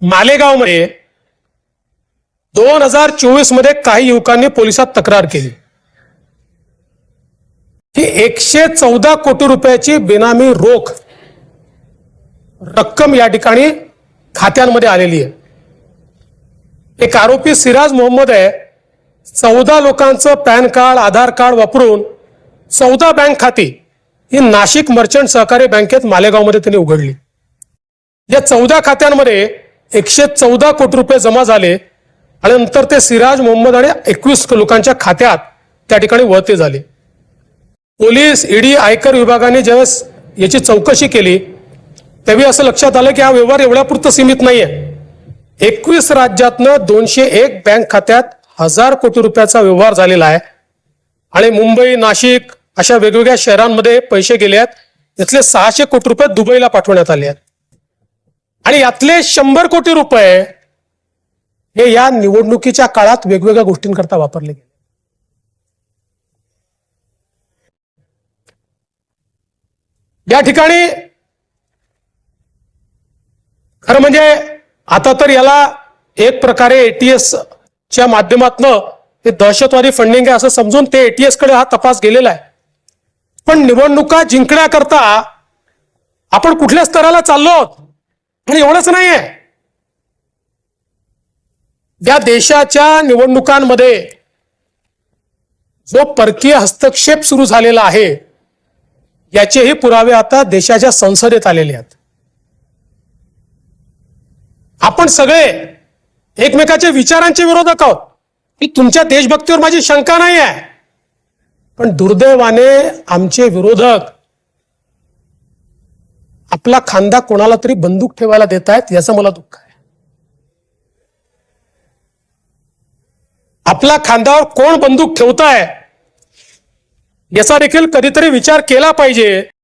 मालेगावमध्ये 2024 मध्ये काही युवकांनी पोलिसात तक्रार केली की 114 कोटी रुपयाची बेनामी रोख रक्कम या ठिकाणी खात्यांमध्ये आलेली आहे। एक आरोपी सिराज मोहम्मद आहे। 14 लोकांचं पॅन कार्ड आधार कार्ड वापरून 14 बँक खाती ही नाशिक मर्चंट सहकारी बँकेत मालेगावमध्ये त्यांनी उघडली। या 14 खात्यांमध्ये 114 कोटी रुपये जमा झाले आणि नंतर ते सिराज मोहम्मद आणि 21 लोकांच्या खात्यात त्या ठिकाणी वळते झाले। पोलीस ईडी आयकर विभागाने ज्यावेळेस याची चौकशी केली त्यावेळी असं लक्षात आलं की हा व्यवहार एवढ्यापुरतं सीमित नाहीये। 21 राज्यातनं 201 बँक खात्यात 1000 कोटी रुपयाचा व्यवहार झालेला आहे आणि मुंबई नाशिक अशा वेगवेगळ्या शहरांमध्ये पैसे गेले आहेत। यातले 600 कोटी रुपये दुबईला पाठवण्यात आले आहेत आणि यातले 100 कोटी रुपये हे या निवडणुकीच्या काळात वेगवेगळ्या गोष्टींकरता वापरले गेले। या ठिकाणी खरं म्हणजे आता तर याला एक प्रकारे एटीएस च्या माध्यमातून हे दहशतवादी फंडिंग आहे असं समजून ते एटीएस कडे हा तपास गेलेला आहे। पण निवडणुका जिंकण्याकरता आपण कुठल्या स्तराला चाललो आहोत आणि एवढंच नाहीये, या देशाच्या निवडणुकांमध्ये जो परकीय हस्तक्षेप सुरू झालेला आहे याचेही पुरावे आता देशाच्या संसदेत आलेले आहेत। आपण सगळे एकमेकाच्या विचारांचे विरोधक आहोत ही तुमच्या देशभक्तीवर माझी शंका नाही आहे, पण दुर्दैवाने आमचे विरोधक आपला खांदा कोणाला तरी बंदूक ठेवायला देत आहेत याचं मला दुःख आहे। आपला खांद्यावर कोण बंदूक ठेवताय याचा देखील कधीतरी विचार केला पाहिजे।